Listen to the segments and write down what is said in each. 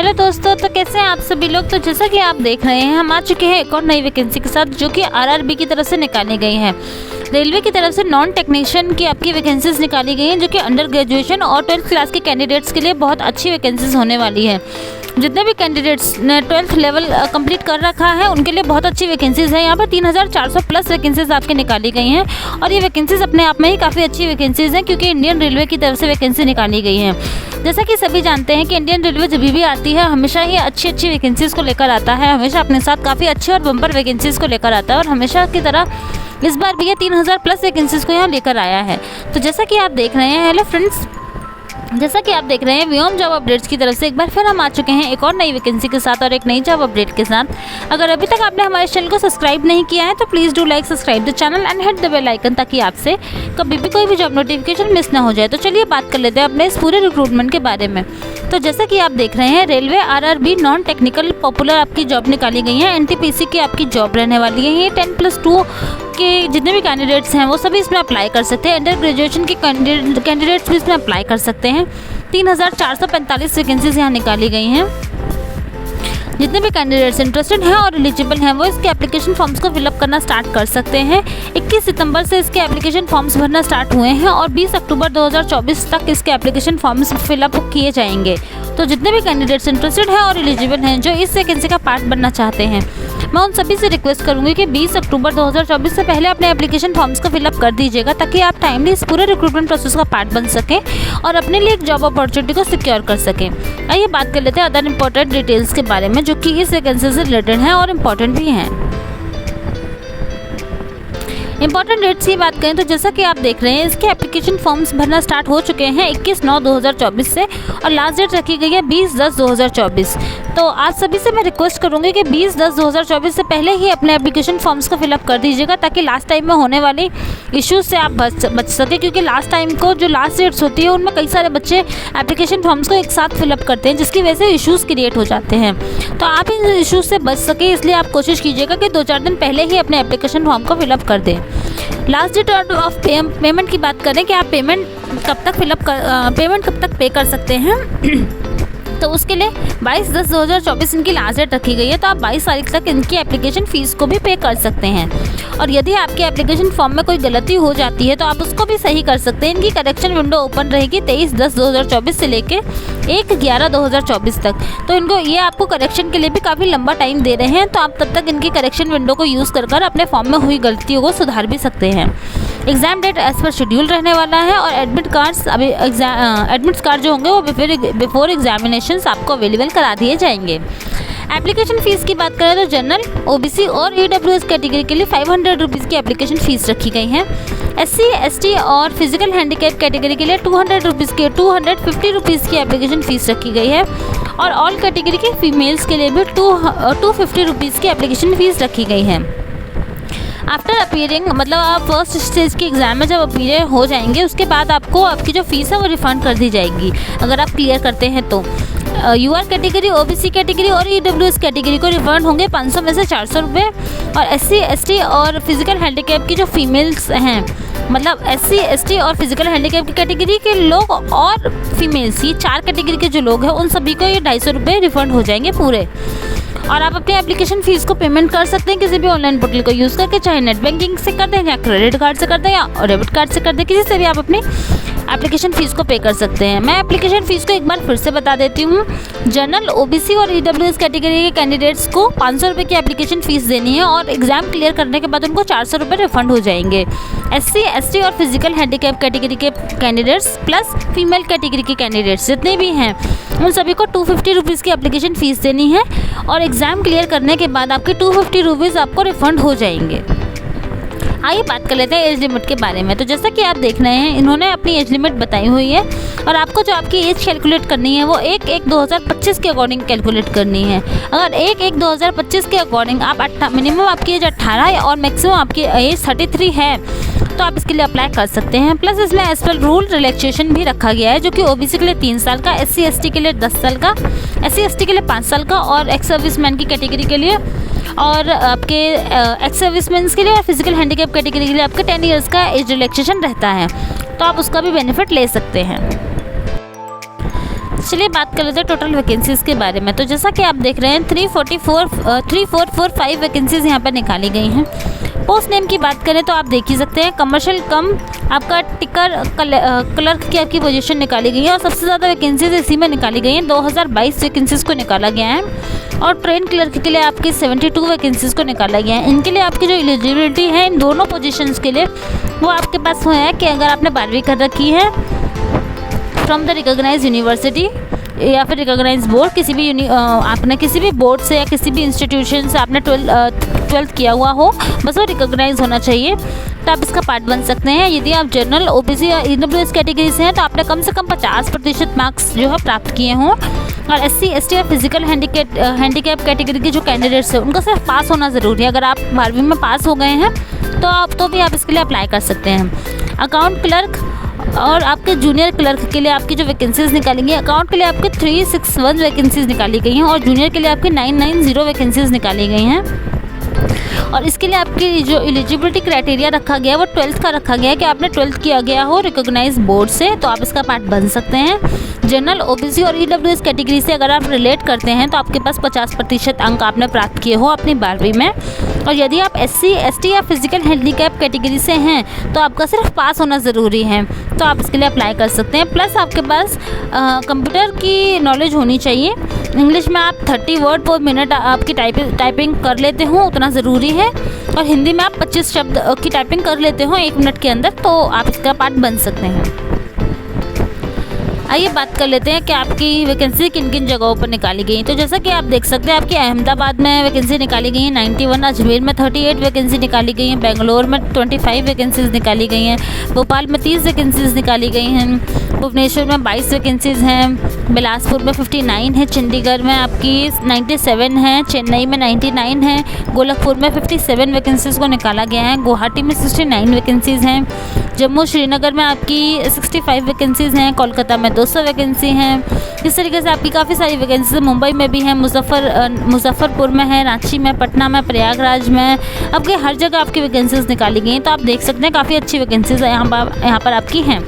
Hello दोस्तों, तो कैसे हैं आप सभी लोग। तो जैसा कि आप देख रहे हैं, हम आ चुके हैं एक और नई वैकेंसी के साथ जो कि आरआरबी की तरफ से निकाली गई है। रेलवे की तरफ से नॉन टेक्नीशियन की आपकी वैकेंसीज निकाली गई हैं जो कि अंडर ग्रेजुएशन और 12th क्लास के कैंडिडेट्स के लिए बहुत अच्छी वैकेंसीज होने वाली है। जितने भी कैंडिडेट्स ने 12th लेवल कंप्लीट कर रखा है उनके लिए बहुत अच्छी वैकेंसीज है। यहाँ पर 3400 प्लस वैकेंसीज आपके निकाली गई हैं और ये वैकेंसीज अपने आप में ही काफ़ी अच्छी वैकेंसीज हैं क्योंकि इंडियन रेलवे की तरफ से वैकेंसी निकाली गई है। जैसा कि सभी जानते हैं कि इंडियन रेलवे जब भी आती है हमेशा ही अच्छी वैकेंसीज को लेकर आता है, हमेशा अपने साथ काफ़ी अच्छी और बम्पर वैकेंसीज को लेकर आता है और हमेशा की तरह इस बार भी ये 3000 प्लस वैकेंसीज को यहाँ लेकर आया है। तो जैसा कि आप देख रहे हैं, हेलो फ्रेंड्स, जैसा कि आप देख रहे हैं व्योम जॉब अपडेट्स की तरफ से एक बार फिर हम आ चुके हैं एक और नई वैकेंसी के साथ और एक नई जॉब अपडेट के साथ। अगर अभी तक आपने हमारे चैनल को सब्सक्राइब नहीं किया है तो please do like subscribe the channel and hit the bell icon ताकि आपसे कभी भी कोई भी जॉब नोटिफिकेशन मिस ना हो जाए। तो चलिए बात कर लेते हैं अपने इस पूरे रिक्रूटमेंट के बारे में। तो जैसा कि आप देख रहे हैं, railway RRB non technical popular आपकी जॉब निकाली गई है। एनटीपीसी की आपकी जॉब रहने वाली है। ये 10+2 के जितने भी कैंडिडेट्स हैं वो सभी इसमें अप्लाई कर सकते हैं। अंडर ग्रेजुएशन के कैंडिडेट्स भी इसमें अप्लाई कर सकते हैं। 3445 वैकेंसीज यहाँ निकाली गई हैं। जितने भी कैंडिडेट्स इंटरेस्टेड हैं और एलिजिबल हैं वो इसके एप्लीकेशन फॉर्म्स को फिलअप करना स्टार्ट कर सकते हैं। 21 सितंबर से इसके एप्लीकेशन फॉर्म्स भरना स्टार्ट हुए हैं और 20 अक्टूबर 2024 तक इसके एप्लीकेशन फॉर्म्स फिलअप किए जाएंगे। तो जितने भी कैंडिडेट्स इंटरेस्टेड हैं और एलिजिबल हैं जो इस वैकेंसी का पार्ट बनना चाहते हैं, मैं उन सभी से रिक्वेस्ट करूंगी कि 20 अक्टूबर 2024 से पहले अपने एप्लीकेशन फॉर्म्स को फिलअप कर दीजिएगा ताकि आप टाइमली इस पूरे रिक्रूटमेंट प्रोसेस का पार्ट बन सकें और अपने लिए एक जॉब अपॉर्चुनिटी को सिक्योर कर सकें। आइए बात कर लेते हैं अदर इंपॉर्टेंट डिटेल्स के बारे में जो कि इस वैकेंसी से रिलेटेड हैं और इम्पॉर्टेंट भी हैं। इंपॉर्टेंट डेट्स की बात करें तो जैसा कि आप देख रहे हैं, इसके एप्लीकेशन फॉर्म्स भरना स्टार्ट हो चुके हैं 21/9/2024 से और लास्ट डेट रखी गई है 20/10/2024। तो आप सभी से मैं रिक्वेस्ट करूंगी कि 20/10/2024 से पहले ही अपने एप्लीकेशन फॉर्म्स को फिलअप कर दीजिएगा ताकि लास्ट टाइम में होने वाली इश्यूज से आप बच सके, क्योंकि लास्ट टाइम को जो लास्ट डेट्स होती है उनमें कई सारे बच्चे एप्लीकेशन फॉर्म्स को एक साथ फिलअप करते हैं जिसकी वजह से इश्यूज़ क्रिएट हो जाते हैं। तो आप इन इश्यूज़ से बच सके इसलिए आप कोशिश कीजिएगा कि 2-4 दिन पहले ही अपने एप्लीकेशन फॉर्म को फिलअप कर दें। लास्ट डेट ऑफ पेमेंट की बात करें कि आप पेमेंट कब तक पे कर सकते हैं तो उसके लिए 22/10/2024 इनकी लास्ट डेट रखी गई है। तो आप 22 तारीख तक इनकी एप्लीकेशन फ़ीस को भी पे कर सकते हैं और यदि आपके एप्लीकेशन फॉर्म में कोई गलती हो जाती है तो आप उसको भी सही कर सकते हैं। इनकी करेक्शन विंडो ओपन रहेगी 23/10/2024 से लेके 1/11/2024 तक। तो इनको ये आपको करेक्शन के लिए भी काफ़ी लंबा टाइम दे रहे हैं, तो आप तब तक इनकी करेक्शन विंडो को यूज़ कर अपने फॉर्म में हुई गलतियों को सुधार भी सकते हैं। Exam date as per schedule रहने वाला है और एडमिट कार्ड जो होंगे वो बिफोर एग्जामिनेशंस आपको अवेलेबल करा दिए जाएंगे। एप्लीकेशन फ़ीस की बात करें तो जनरल, ओबीसी और ईडब्ल्यूएस कैटेगरी के लिए 500 रुपीज़ की एप्लीकेशन फ़ीस रखी गई है। SC, ST और फिजिकल हैंडीकैप कैटेगरी के लिए 250 रुपीज़ की एप्लीकेशन फ़ीस रखी गई है और ऑल कैटेगरी के फीमेल्स के लिए भी 250 रुपीज़ की एप्लीकेशन फ़ीस रखी गई है। आफ्टर अपीयरिंग, मतलब आप फर्स्ट स्टेज के एग्ज़ाम में जब अपीयर हो जाएंगे उसके बाद आपको आपकी जो फ़ीस है वो रिफ़ंड कर दी जाएगी अगर आप क्लियर करते हैं तो। यूआर कैटेगरी, ओबीसी कैटेगरी और ईडब्ल्यूएस कैटेगरी को रिफंड होंगे 500 में से 400 रुपये और SC, ST और फिजिकल हैंडीकैप की जो फीमेल्स हैं, मतलब SC, ST और फिजिकल हैंडीकैप की कैटेगरी के लोग और फीमेल्स, ये 4 कैटेगरी के जो लोग हैं उन सभी को ये 250 रुपये रिफंड हो जाएंगे पूरे। और आप अपनी एप्लीकेशन फ़ीस को पेमेंट कर सकते हैं किसी भी ऑनलाइन पोर्टल को यूज़ करके, चाहे नेट बैंकिंग से कर दें या क्रेडिट कार्ड से कर दें या डेबिट कार्ड से कर दें, किसी से भी आप अपनी एप्लीकेशन फ़ीस को पे कर सकते हैं। मैं एप्लीकेशन फ़ीस को एक बार फिर से बता देती हूँ। जनरल, ओबीसी और ईडब्ल्यूएस कैटेगरी के कैंडिडेट्स को 500 रुपये की एप्लीकेशन फ़ीस देनी है और एग्ज़ाम क्लियर करने के बाद उनको 400 रुपये रिफंड हो जाएंगे। SC, ST और फिजिकल हैंडीकैप कैटेगरी के कैंडिडेट्स प्लस फीमेल कैटेगरी के कैंडिडेट्स जितने भी हैं उन सभी को 250 रुपीज़ की एप्लीकेशन फ़ीस देनी है और एग्ज़ाम क्लियर करने के बाद आपके 250 रुपीज़ आपको रिफ़ंड हो जाएंगे। आइए बात कर लेते हैं एज लिमिट के बारे में। तो जैसा कि आप देख रहे हैं, इन्होंने अपनी एज लिमिट बताई हुई है और आपको जो आपकी एज कैलकुलेट करनी है वो 1/1/2025 के अकॉर्डिंग कैलकुलेट करनी है। अगर 1/1/2025 के अकॉर्डिंग आप मिनिमम आपकी एज 18 है और मैक्सिमम आपकी एज 33 है तो आप इसके लिए अप्लाई कर सकते हैं। प्लस इसमें एज पर रूल रिलैक्सेशन भी रखा गया है जो कि ओबीसी के लिए 3 साल का, SC, ST के लिए 10 साल का, SC, ST के लिए 5 साल का और एक्स सर्विसमैन की कैटेगरी के लिए और आपके एक्स सर्विसमैन के लिए और फिजिकल हैंडीकैप कैटेगरी के लिए आपके 10 ईयर्स का एज रिलैक्सेशन रहता है, तो आप उसका भी बेनिफिट ले सकते हैं। चलिए बात कर लेते हैं टोटल वैकेंसीज़ के बारे में। तो जैसा कि आप देख रहे हैं 3445 वैकेंसीज़ यहाँ पर निकाली गई हैं। पोस्ट नेम की बात करें तो आप देख ही सकते हैं कमर्शियल कम आपका टिकर क्लर्क की आपकी पोजीशन निकाली गई है और सबसे ज़्यादा वैकेंसीज इसी में निकाली गई हैं। 2022 वैकेंसीज़ को निकाला गया है और ट्रेन क्लर्क के लिए आपकी 72 वैकेंसीज़ को निकाला गया है। इनके लिए आपकी जो एलिजिबिलिटी है इन दोनों पोजीशंस के लिए वो आपके पास हुआ है कि अगर आपने 12वीं कर रखी है फ्रॉम द रिकॉग्नाइज्ड यूनिवर्सिटी या फिर रिकॉग्नाइज बोर्ड, किसी भी आपने किसी भी बोर्ड से या किसी भी इंस्टीट्यूशन से आपने 12th किया हुआ हो, बस वो रिकॉग्नाइज होना चाहिए, तो आप इसका पार्ट बन सकते हैं। यदि आप जनरल, ओबीसी या ईडब्ल्यूएस कैटेगरी से हैं तो आपने कम से कम 50% मार्क्स जो है प्राप्त किए हों। और SC, ST या फिजिकल हैंडीकैप कैटेगरी के जो कैंडिडेट्स हैं उनका सिर्फ पास होना ज़रूरी है। अगर आप 12वीं में पास हो गए हैं तो भी आप इसके लिए अप्लाई कर सकते हैं। अकाउंट क्लर्क और आपके जूनियर क्लर्क के लिए आपकी जो वैकेंसीज़ निकाली गई, अकाउंट के लिए आपके 361 वैकेंसीज़ निकाली गई हैं और जूनियर के लिए आपकी 990 वैकेंसीज़ निकाली गई हैं। और इसके लिए आपकी जो एलिजिबिलिटी क्राइटेरिया रखा गया है वो 12th का रखा गया है कि आपने 12th किया गया हो रिकॉग्नाइज बोर्ड से, तो आप इसका पार्ट बन सकते हैं। जनरल, ओबीसी और ईडब्ल्यूएस कैटेगरी से अगर आप रिलेट करते हैं तो आपके पास 50% अंक आपने प्राप्त किए हो अपनी 12वीं में। और यदि आप SC, ST या फिजिकल हैंडीकैप कैटेगरी से हैं तो आपका सिर्फ पास होना ज़रूरी है, तो आप इसके लिए अप्लाई कर सकते हैं। प्लस आपके पास कंप्यूटर की नॉलेज होनी चाहिए। इंग्लिश में आप 30 वर्ड पर मिनट आपकी टाइपिंग कर लेते हो उतना ज़रूरी है और हिंदी में आप 25 शब्द की टाइपिंग कर लेते हो 1 मिनट के अंदर, तो आप इसका पार्ट बन सकते हैं। आइए बात कर लेते हैं कि आपकी वैकेंसी किन किन जगहों पर निकाली गई। तो जैसा कि आप देख सकते हैं आपकी अहमदाबाद में वैकेंसी निकाली गई है 91, अजमेर में 38 वैकेंसी निकाली गई हैं, बेंगलोर में 25 वैकेंसीज़ निकाली गई हैं, भोपाल में 30 वैकेंसीज़ निकाली गई हैं, भुवनेश्वर में 22 वैकेंसीज़ हैं, बिलासपुर में 59 है, चंडीगढ़ में आपकी 97 है, चेन्नई में 99 है, गोरखपुर में 57 वैकेंसीज़ को निकाला गया है, गुवाहाटी में 69 वैकेंसीज़ हैं, जम्मू श्रीनगर में आपकी 65 वैकेंसीज़ हैं, कोलकाता में 200 वैकेंसी हैं। इस तरीके से आपकी काफ़ी सारी वैकेंसीज मुंबई में भी हैं, मुजफ्फरपुर में है, रांची में, पटना में, प्रयागराज में, आपके हर जगह आपकी वैकेंसीज निकाली गई हैं। तो आप देख सकते हैं काफ़ी अच्छी वैकेंसीज यहाँ पर आपकी हैं।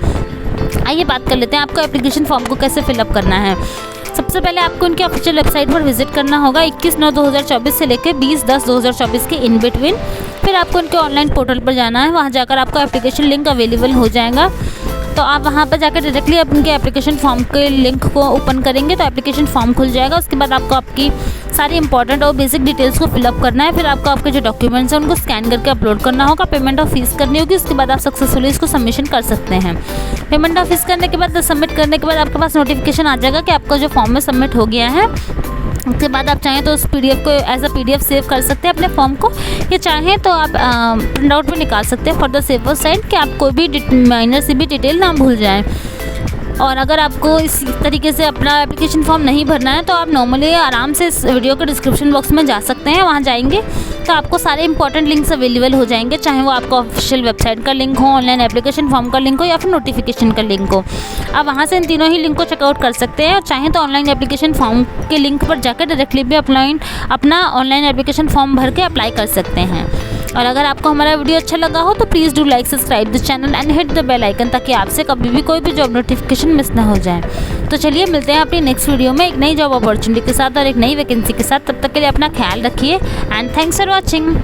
आइए बात कर लेते हैं आपको एप्लीकेशन फॉर्म को कैसे फिलअप करना है। सबसे पहले आपको उनकी ऑफिशियल वेबसाइट पर विजिट करना होगा 21/9/2024 से लेकर 20/10/2024 के इन बिटवीन। फिर आपको उनके ऑनलाइन पोर्टल पर जाना है, वहाँ जाकर आपको एप्लीकेशन लिंक अवेलेबल हो जाएगा, तो आप वहाँ पर जाकर डायरेक्टली उनके एप्लीकेशन फॉर्म के लिंक को ओपन करेंगे तो एप्लीकेशन फॉर्म खुल जाएगा। उसके बाद आपको आपकी सारी इंपॉर्टेंट और बेसिक डिटेल्स को फिलअप करना है। फिर आपको आपके जो डॉक्यूमेंट्स हैं उनको स्कैन करके अपलोड करना होगा, पेमेंट ऑफ फीस करनी होगी, उसके बाद आप सक्सेसफुली इसको सबमिशन कर सकते हैं। पेमेंट ऑफ फीस करने के बाद, सबमिट करने के बाद आपके पास नोटिफिकेशन आ जाएगा कि आपका जो फॉर्म में सबमिट हो गया है। उसके बाद आप चाहें तो उस PDF को एज अ PDF सेव कर सकते हैं अपने फॉर्म को, या चाहें तो आप प्रिंट आउट भी निकाल सकते हैं फॉर द सेवर साइड कि आप कोई भी माइनर से भी डिटेल ना भूल जाएं। और अगर आपको इस तरीके से अपना एप्लीकेशन फॉर्म नहीं भरना है तो आप नॉर्मली आराम से इस वीडियो के डिस्क्रिप्शन बॉक्स में जा सकते हैं। वहाँ जाएंगे तो आपको सारे इंपॉर्टेंट लिंक्स अवेलेबल हो जाएंगे, चाहे वो आपका ऑफिशियल वेबसाइट का लिंक हो, ऑनलाइन एप्लीकेशन फॉर्म का लिंक हो या फिर नोटिफिकेशन का लिंक हो। आप वहाँ से इन तीनों ही लिंक को चेकआउट कर सकते हैं और चाहें तो ऑनलाइन एप्लीकेशन फॉर्म के लिंक पर जाकर डायरेक्टली भी अपना ऑनलाइन एप्लीकेशन फॉर्म भर के अप्लाई कर सकते हैं। और अगर आपको हमारा वीडियो अच्छा लगा हो तो please do like, subscribe this channel and hit the bell icon, ताकि आपसे कभी भी कोई भी जॉब नोटिफिकेशन मिस ना हो जाए। तो चलिए मिलते हैं अपनी नेक्स्ट वीडियो में एक नई जॉब अपॉर्चुनिटी के साथ और एक नई वैकेंसी के साथ। तब तक के लिए अपना ख्याल रखिए एंड थैंक्स फॉर वॉचिंग।